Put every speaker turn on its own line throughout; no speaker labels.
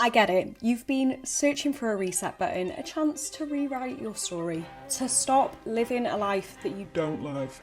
I get it. You've been searching for a reset button, a chance to rewrite your story, to stop living a life that you
don't love.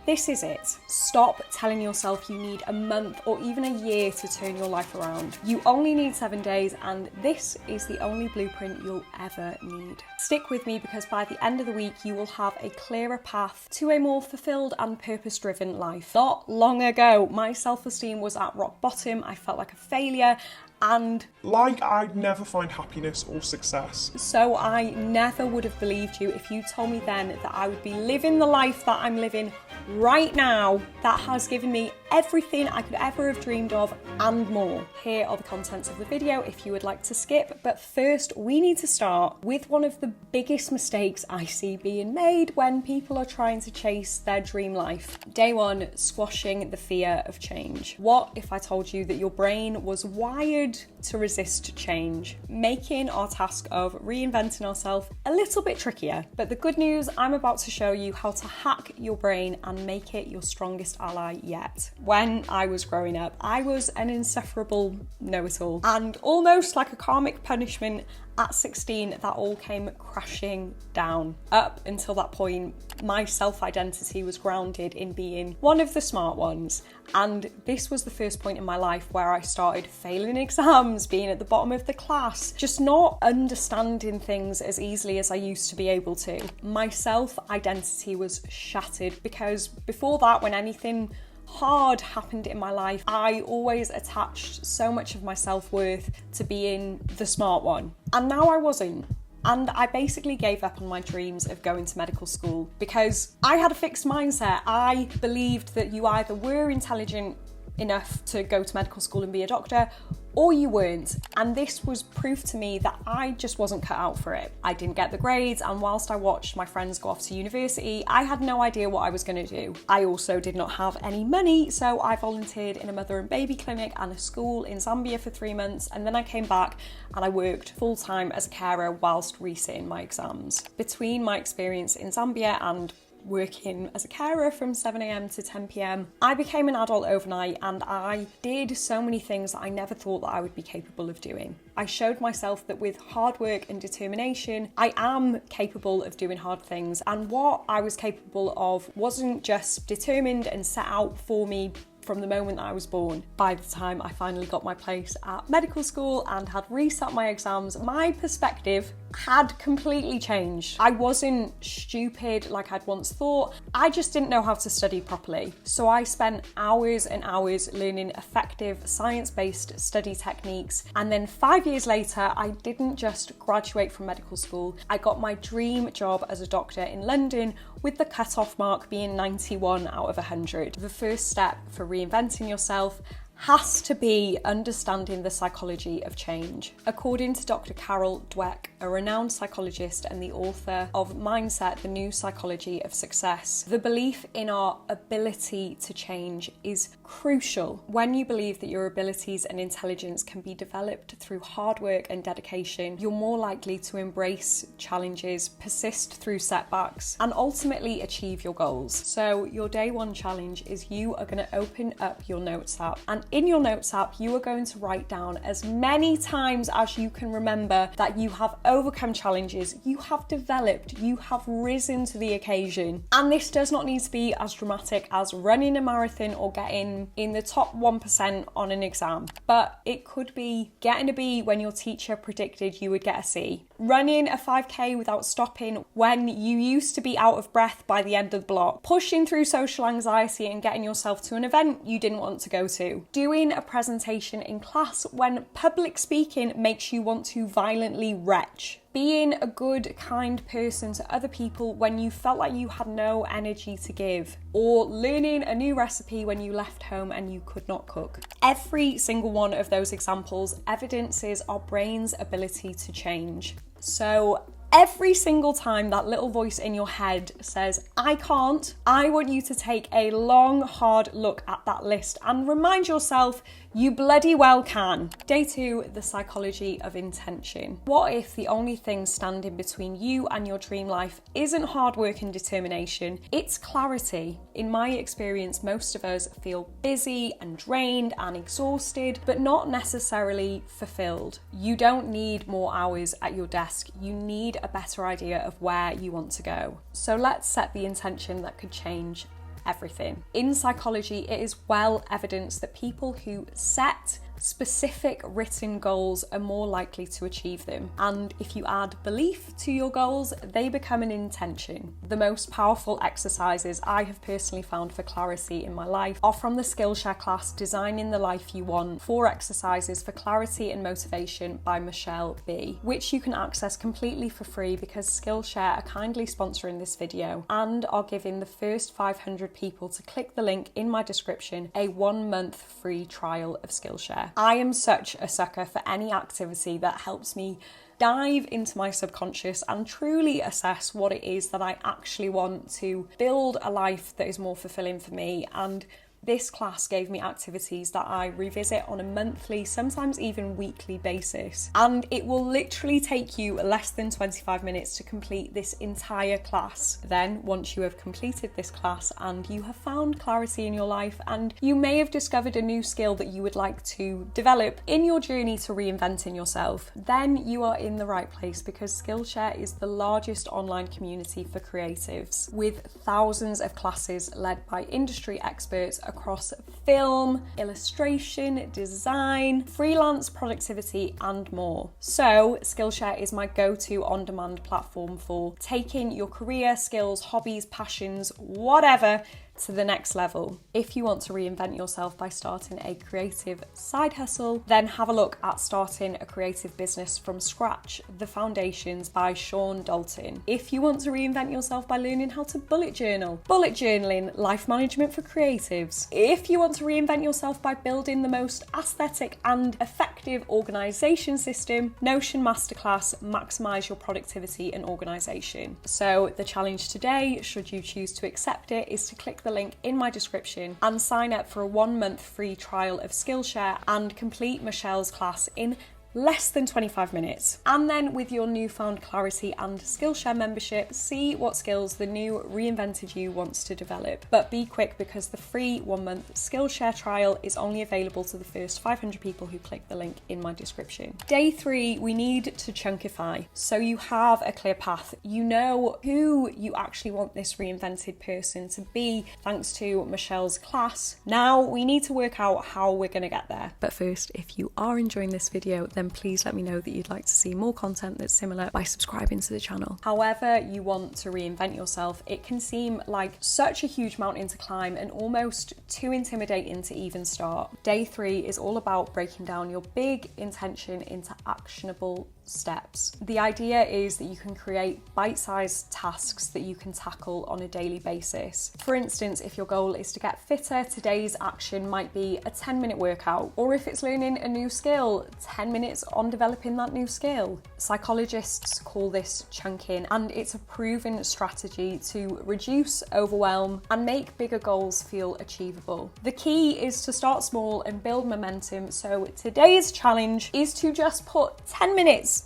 This is it. Stop telling yourself you need a month or even a year to turn your life around. You only need 7 days, and this is the only blueprint you'll ever need. Stick with me, because by the end of the week, you will have a clearer path to a more fulfilled and purpose-driven life. Not long ago, my self-esteem was at rock bottom. I felt like a failure. And
like I'd never find happiness or success.
So I never would have believed you if you told me then that I would be living the life that I'm living right now, that has given me everything I could ever have dreamed of and more. Here are the contents of the video if you would like to skip, but first we need to start with one of the biggest mistakes I see being made when people are trying to chase their dream life. Day one, squashing the fear of change. What if I told you that your brain was wired to resist change, making our task of reinventing ourselves a little bit trickier? But the good news, I'm about to show you how to hack your brain and make it your strongest ally yet. When I was growing up, I was an insufferable know-it-all, and almost like a karmic punishment, at 16, that all came crashing down. Up until that point, my self-identity was grounded in being one of the smart ones. And this was the first point in my life where I started failing exams, being at the bottom of the class, just not understanding things as easily as I used to be able to. My self-identity was shattered, because before that, when anything hard happened in my life, I always attached so much of my self-worth to being the smart one. And now I wasn't. And I basically gave up on my dreams of going to medical school because I had a fixed mindset. I believed that you either were intelligent enough to go to medical school and be a doctor, or you weren't. And this was proof to me that I just wasn't cut out for it. I didn't get the grades, and whilst I watched my friends go off to university, I had no idea what I was going to do. I also did not have any money, so I volunteered in a mother and baby clinic and a school in Zambia for 3 months, and then I came back and I worked full-time as a carer whilst resitting my exams. Between my experience in Zambia and working as a carer from 7 a.m. to 10 p.m, I became an adult overnight, and I did so many things that I never thought that I would be capable of doing. I showed myself that with hard work and determination, I am capable of doing hard things, and what I was capable of wasn't just determined and set out for me from the moment that I was born. By the time I finally got my place at medical school and had resat my exams, my perspective had completely changed. I wasn't stupid like I'd once thought. I just didn't know how to study properly. So I spent hours and hours learning effective science-based study techniques. And then 5 years later, I didn't just graduate from medical school. I got my dream job as a doctor in London, with the cutoff mark being 91 out of 100. The first step for reinventing yourself has to be understanding the psychology of change. According to Dr. Carol Dweck, a renowned psychologist and the author of Mindset, the New Psychology of Success, the belief in our ability to change is crucial. When you believe that your abilities and intelligence can be developed through hard work and dedication, you're more likely to embrace challenges, persist through setbacks, and ultimately achieve your goals. So your day one challenge is you are going to open up your notes app, and in your notes app, you are going to write down as many times as you can remember that you have overcome challenges, you have developed, you have risen to the occasion. And this does not need to be as dramatic as running a marathon or getting in the top 1% on an exam, but it could be getting a B when your teacher predicted you would get a C, running a 5K without stopping when you used to be out of breath by the end of the block, pushing through social anxiety and getting yourself to an event you didn't want to go to, doing a presentation in class when public speaking makes you want to violently retch, being a good, kind person to other people when you felt like you had no energy to give, or learning a new recipe when you left home and you could not cook. Every single one of those examples evidences our brain's ability to change. So every single time that little voice in your head says, I can't, I want you to take a long, hard look at that list and remind yourself You bloody well can. Day 2, the psychology of intention. What if the only thing standing between you and your dream life isn't hard work and determination, it's clarity? In my experience, most of us feel busy and drained and exhausted, but not necessarily fulfilled. You don't need more hours at your desk. You need a better idea of where you want to go. So let's set the intention that could change everything. In psychology, it is well evidenced that people who set specific written goals are more likely to achieve them. And if you add belief to your goals, they become an intention. The most powerful exercises I have personally found for clarity in my life are from the Skillshare class, Designing the Life You Want, 4 exercises for clarity and motivation by Michelle B, which you can access completely for free because Skillshare are kindly sponsoring this video and are giving the first 500 people to click the link in my description a 1-month free trial of Skillshare. I am such a sucker for any activity that helps me dive into my subconscious and truly assess what it is that I actually want to build a life that is more fulfilling for me. And this class gave me activities that I revisit on a monthly, sometimes even weekly basis. And it will literally take you less than 25 minutes to complete this entire class. Then, once you have completed this class and you have found clarity in your life and you may have discovered a new skill that you would like to develop in your journey to reinventing yourself, then you are in the right place because Skillshare is the largest online community for creatives with thousands of classes led by industry experts across film, illustration, design, freelance productivity, and more. So Skillshare is my go-to on-demand platform for taking your career, skills, hobbies, passions, whatever, to the next level. If you want to reinvent yourself by starting a creative side hustle, then have a look at Starting a Creative Business from Scratch, The Foundations by Sean Dalton. If you want to reinvent yourself by learning how to bullet journaling, life management for creatives. If you want to reinvent yourself by building the most aesthetic and effective organization system, Notion Masterclass, maximize your productivity and organization. So the challenge today, should you choose to accept it, is to click the link in my description and sign up for a 1-month free trial of Skillshare and complete Michelle's class in less than 25 minutes. And then with your newfound clarity and Skillshare membership, see what skills the new reinvented you wants to develop. But be quick because the free 1-month Skillshare trial is only available to the first 500 people who click the link in my description. Day 3, we need to chunk-ify. So you have a clear path. You know who you actually want this reinvented person to be thanks to Michelle's class. Now we need to work out how we're going to get there. But first, if you are enjoying this video, then please let me know that you'd like to see more content that's similar by subscribing to the channel. However you want to reinvent yourself, it can seem like such a huge mountain to climb and almost too intimidating to even start. Day 3 is all about breaking down your big intention into actionable steps. The idea is that you can create bite-sized tasks that you can tackle on a daily basis. For instance, if your goal is to get fitter, today's action might be a 10-minute workout, or if it's learning a new skill, 10 minutes on developing that new skill. Psychologists call this chunking, and it's a proven strategy to reduce overwhelm and make bigger goals feel achievable. The key is to start small and build momentum, so today's challenge is to just put 10 minutes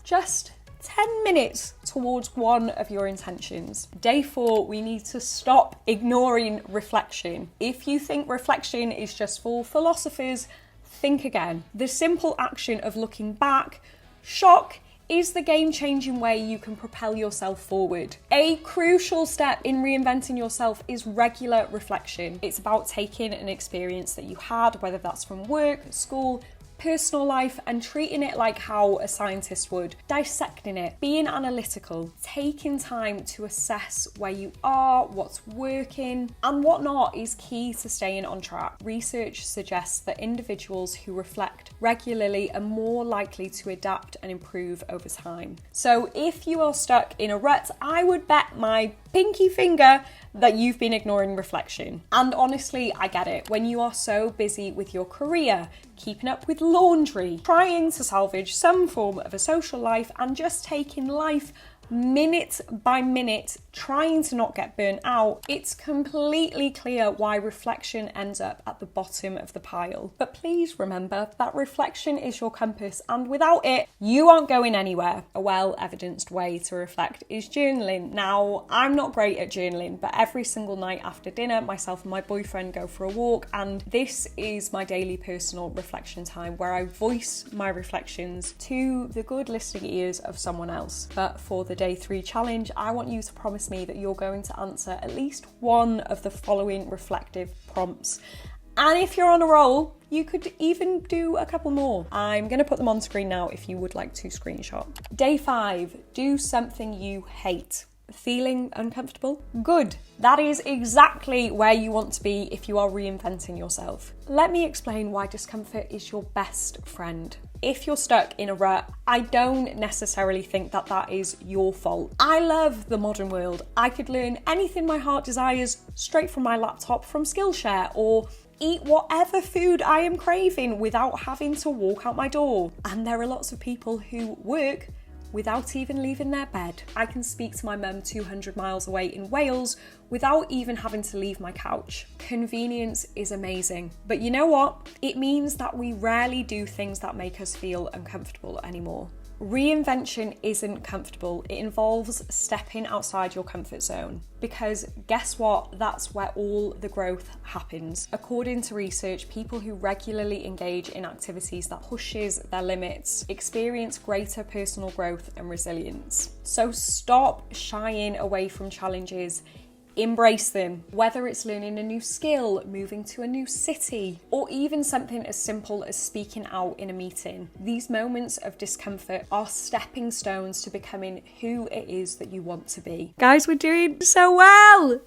towards one of your intentions. Day 4, we need to stop ignoring reflection. If you think reflection is just for philosophers, think again. The simple action of looking back, shock, is the game-changing way you can propel yourself forward. A crucial step in reinventing yourself is regular reflection. It's about taking an experience that you had, whether that's from work, school, personal life, and treating it like how a scientist would, dissecting it, being analytical, taking time to assess where you are, what's working, and what not is key to staying on track. Research suggests that individuals who reflect regularly are more likely to adapt and improve over time. So if you are stuck in a rut, I would bet my pinky finger that you've been ignoring reflection. And honestly, I get it. When you are so busy with your career, keeping up with laundry, trying to salvage some form of a social life, and just taking life minute by minute, trying to not get burnt out, it's completely clear why reflection ends up at the bottom of the pile. But please remember that reflection is your compass, and without it, you aren't going anywhere. A well-evidenced way to reflect is journaling. Now, I'm not great at journaling, but every single night after dinner, myself and my boyfriend go for a walk, and this is my daily personal reflection time where I voice my reflections to the good listening ears of someone else. But for the day 3 challenge, I want you to promise me that you're going to answer at least one of the following reflective prompts. And if you're on a roll, you could even do a couple more. I'm going to put them on screen now if you would like to screenshot. Day 5, do something you hate. Feeling uncomfortable? Good. That is exactly where you want to be if you are reinventing yourself. Let me explain why discomfort is your best friend. If you're stuck in a rut, I don't necessarily think that that is your fault. I love the modern world. I could learn anything my heart desires straight from my laptop from Skillshare, or eat whatever food I am craving without having to walk out my door. And there are lots of people who work without even leaving their bed. I can speak to my mum 200 miles away in Wales without even having to leave my couch. Convenience is amazing. But you know what? It means that we rarely do things that make us feel uncomfortable anymore. Reinvention isn't comfortable. It involves stepping outside your comfort zone. Because guess what? That's where all the growth happens. According to research, people who regularly engage in activities that pushes their limits experience greater personal growth and resilience. So stop shying away from challenges. Embrace them, whether it's learning a new skill, moving to a new city, or even something as simple as speaking out in a meeting. These moments of discomfort are stepping stones to becoming who it is that you want to be. Guys, we're doing so well.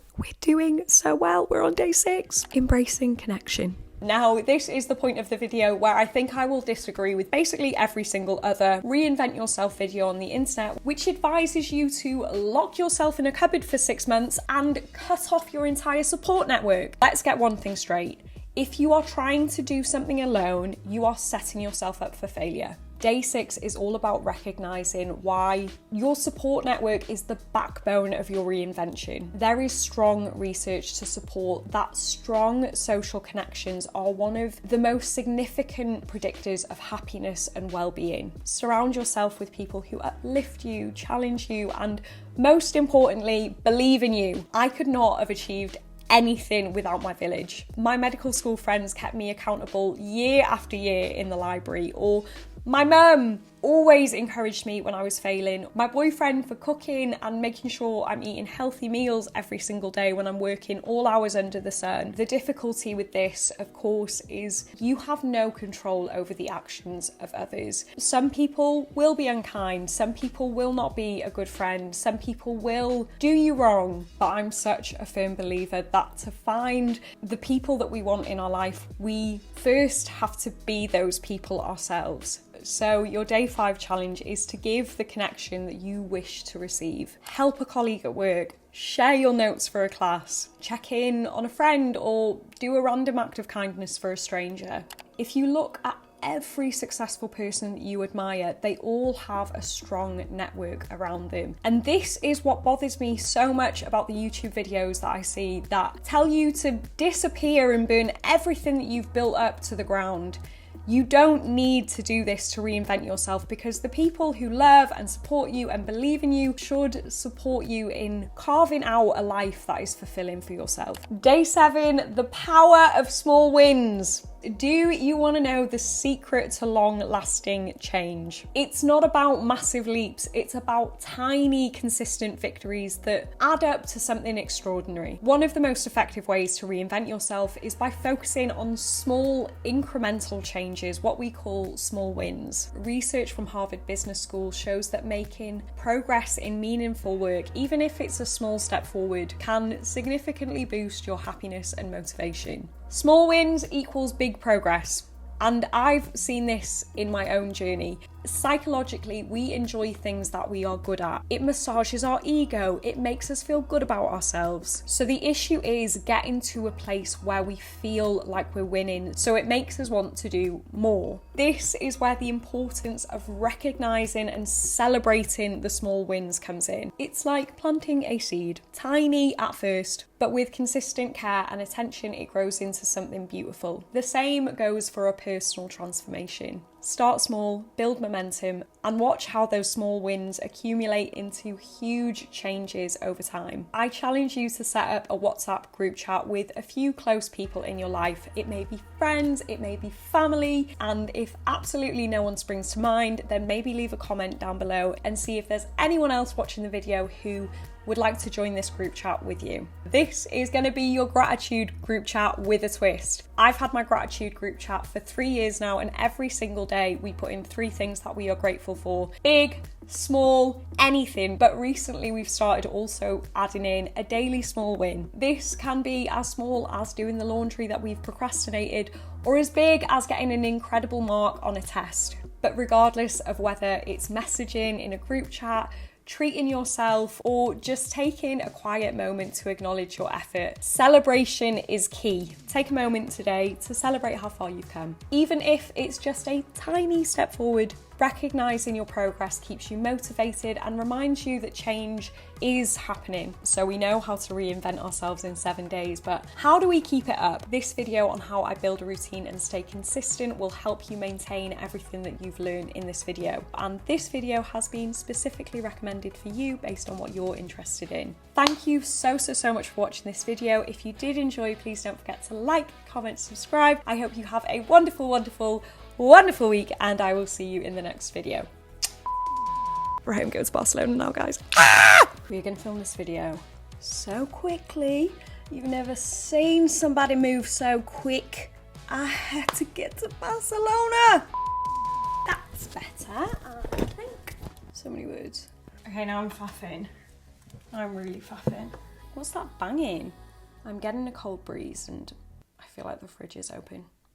We're on day 6. Embracing connection. Now, this is the point of the video where I think I will disagree with basically every single other reinvent yourself video on the internet, which advises you to lock yourself in a cupboard for 6 months and cut off your entire support network. Let's get one thing straight. If you are trying to do something alone, you are setting yourself up for failure. Day 6 is all about recognizing why your support network is the backbone of your reinvention. There is strong research to support that strong social connections are one of the most significant predictors of happiness and well-being. Surround yourself with people who uplift you, challenge you, and most importantly, believe in you. I could not have achieved anything without my village. My medical school friends kept me accountable year after year in the library, or my mum always encouraged me when I was failing. My boyfriend for cooking and making sure I'm eating healthy meals every single day when I'm working all hours under the sun. The difficulty with this, of course, is you have no control over the actions of others. Some people will be unkind, some people will not be a good friend, some people will do you wrong, but I'm such a firm believer that to find the people that we want in our life, we first have to be those people ourselves. So your day 5 challenge is to give the connection that you wish to receive. Help a colleague at work, share your notes for a class, check in on a friend, or do a random act of kindness for a stranger. If you look at every successful person that you admire, they all have a strong network around them. And this is what bothers me so much about the YouTube videos that I see that tell you to disappear and burn everything that you've built up to the ground. You don't need to do this to reinvent yourself, because the people who love and support you and believe in you should support you in carving out a life that is fulfilling for yourself. Day 7, the power of small wins. Do you want to know the secret to long-lasting change? It's not about massive leaps, it's about tiny, consistent victories that add up to something extraordinary. One of the most effective ways to reinvent yourself is by focusing on small, incremental changes, what we call small wins. Research from Harvard Business School shows that making progress in meaningful work, even if it's a small step forward, can significantly boost your happiness and motivation. Small wins equals big progress. And I've seen this in my own journey. Psychologically, we enjoy things that we are good at. It massages our ego, it makes us feel good about ourselves. So the issue is getting to a place where we feel like we're winning, so it makes us want to do more. This is where the importance of recognizing and celebrating the small wins comes in. It's like planting a seed, tiny at first, but with consistent care and attention, it grows into something beautiful. The same goes for a personal transformation. Start small, build momentum, and watch how those small wins accumulate into huge changes over time. I challenge you to set up a WhatsApp group chat with a few close people in your life. It may be friends, it may be family, and if absolutely no one springs to mind, then maybe leave a comment down below and see if there's anyone else watching the video who would like to join this group chat with you. This is going to be your gratitude group chat with a twist. I've had my gratitude group chat for 3 years now, and every single day we put in 3 things that we are grateful for. Big, small, anything. But recently we've started also adding in a daily small win. This can be as small as doing the laundry that we've procrastinated, or as big as getting an incredible mark on a test. But regardless of whether it's messaging in a group chat, treating yourself, or just taking a quiet moment to acknowledge your effort, celebration is key. Take a moment today to celebrate how far you've come. Even if it's just a tiny step forward, recognizing your progress keeps you motivated and reminds you that change is happening. So we know how to reinvent ourselves in 7 days, but how do we keep it up? This video on how I build a routine and stay consistent will help you maintain everything that you've learned in this video. And this video has been specifically recommended for you based on what you're interested in. Thank you so much for watching this video. If you did enjoy, please don't forget to like, comment, subscribe. I hope you have a wonderful week, and I will see you in the next video. Right, I'm going to Barcelona now, guys. We're going to film this video so quickly. You've never seen somebody move so quick. I had to get to Barcelona. That's better, I think. So many words. Okay, now I'm faffing. I'm really faffing. What's that banging? I'm getting a cold breeze and I feel like the fridge is open.